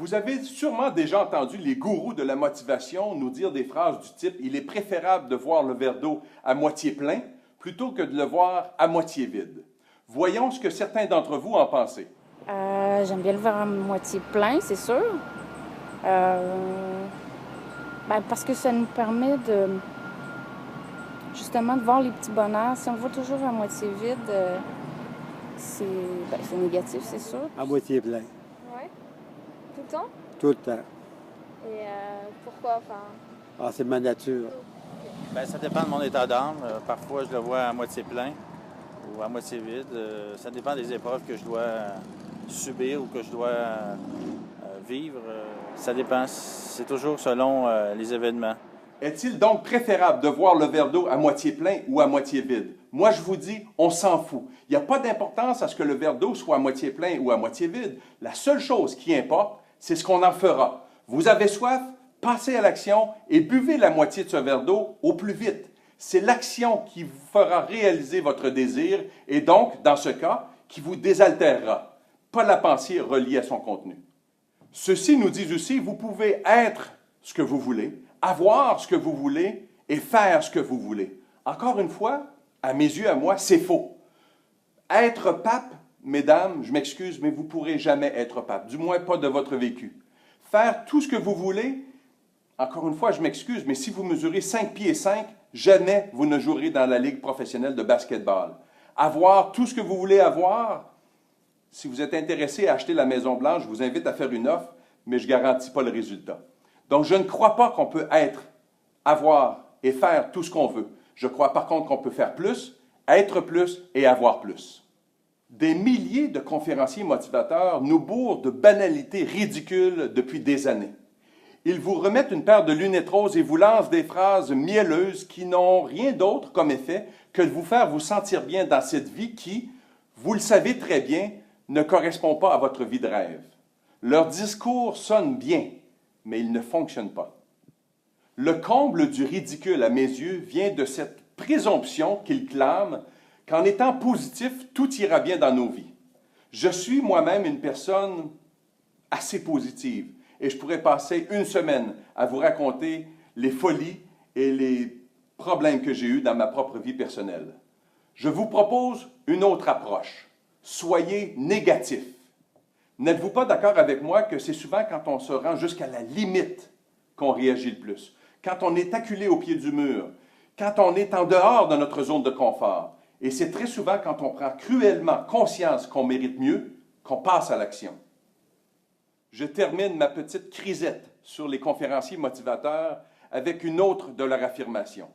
Vous avez sûrement déjà entendu les gourous de la motivation nous dire des phrases du type « Il est préférable de voir le verre d'eau à moitié plein plutôt que de le voir à moitié vide ». Voyons ce que certains d'entre vous en pensez. J'aime bien le verre à moitié plein, c'est sûr. Parce que ça nous permet justement de voir les petits bonheurs. Si on le voit toujours à moitié vide, c'est négatif, c'est sûr. À moitié plein. Oui. Tout le temps? Tout le temps. Et pourquoi? C'est ma nature. Bien, ça dépend de mon état d'âme. Parfois, je le vois à moitié plein ou à moitié vide. Ça dépend des épreuves que je dois subir ou que je dois vivre. Ça dépend. C'est toujours selon les événements. Est-il donc préférable de voir le verre d'eau à moitié plein ou à moitié vide? Moi, je vous dis, on s'en fout. Il n'y a pas d'importance à ce que le verre d'eau soit à moitié plein ou à moitié vide. La seule chose qui importe, c'est ce qu'on en fera. Vous avez soif? Passez à l'action et buvez la moitié de ce verre d'eau au plus vite. C'est l'action qui vous fera réaliser votre désir et donc, dans ce cas, qui vous désaltérera, pas la pensée reliée à son contenu. Ceci nous dit aussi, vous pouvez être ce que vous voulez, avoir ce que vous voulez et faire ce que vous voulez. Encore une fois, à mes yeux, à moi, c'est faux. Être pape, mesdames, je m'excuse, mais vous ne pourrez jamais être pape, du moins pas de votre vécu. Faire tout ce que vous voulez, encore une fois, je m'excuse, mais si vous mesurez 5 pieds 5, jamais vous ne jouerez dans la ligue professionnelle de basketball. Avoir tout ce que vous voulez avoir, si vous êtes intéressé à acheter la Maison-Blanche, je vous invite à faire une offre, mais je ne garantis pas le résultat. Donc, je ne crois pas qu'on peut être, avoir et faire tout ce qu'on veut. Je crois par contre qu'on peut faire plus, être plus et avoir plus. Des milliers de conférenciers motivateurs nous bourrent de banalités ridicules depuis des années. Ils vous remettent une paire de lunettes roses et vous lancent des phrases mielleuses qui n'ont rien d'autre comme effet que de vous faire vous sentir bien dans cette vie qui, vous le savez très bien, ne correspond pas à votre vie de rêve. Leurs discours sonnent bien, mais ils ne fonctionnent pas. Le comble du ridicule à mes yeux vient de cette présomption qu'ils clament qu'en étant positif, tout ira bien dans nos vies. Je suis moi-même une personne assez positive et je pourrais passer une semaine à vous raconter les folies et les problèmes que j'ai eus dans ma propre vie personnelle. Je vous propose une autre approche. Soyez négatif. N'êtes-vous pas d'accord avec moi que c'est souvent quand on se rend jusqu'à la limite qu'on réagit le plus? Quand on est acculé au pied du mur, quand on est en dehors de notre zone de confort. Et c'est très souvent quand on prend cruellement conscience qu'on mérite mieux, qu'on passe à l'action. Je termine ma petite crisette sur les conférenciers motivateurs avec une autre de leur affirmation.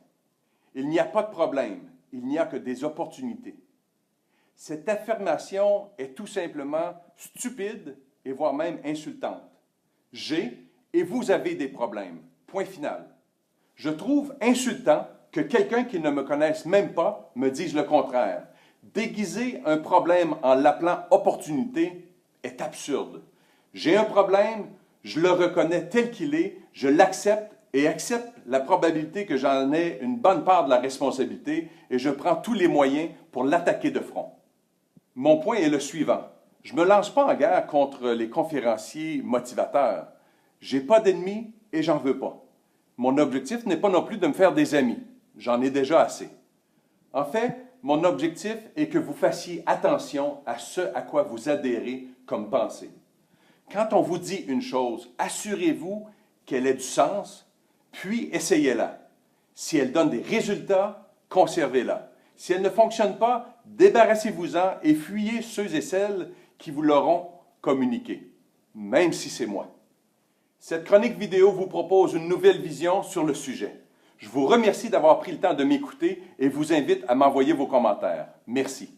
Il n'y a pas de problème, il n'y a que des opportunités. Cette affirmation est tout simplement stupide et voire même insultante. J'ai et vous avez des problèmes. Point final. Je trouve insultant que quelqu'un qui ne me connaisse même pas me dise le contraire. Déguiser un problème en l'appelant opportunité est absurde. J'ai un problème, je le reconnais tel qu'il est, je l'accepte et accepte la probabilité que j'en ai une bonne part de la responsabilité et je prends tous les moyens pour l'attaquer de front. Mon point est le suivant. Je ne me lance pas en guerre contre les conférenciers motivateurs. Je n'ai pas d'ennemis et j'en veux pas. Mon objectif n'est pas non plus de me faire des amis. J'en ai déjà assez. En fait, mon objectif est que vous fassiez attention à ce à quoi vous adhérez comme pensée. Quand on vous dit une chose, assurez-vous qu'elle ait du sens, puis essayez-la. Si elle donne des résultats, conservez-la. Si elle ne fonctionne pas, débarrassez-vous-en et fuyez ceux et celles qui vous l'auront communiqué, même si c'est moi. Cette chronique vidéo vous propose une nouvelle vision sur le sujet. Je vous remercie d'avoir pris le temps de m'écouter et vous invite à m'envoyer vos commentaires. Merci.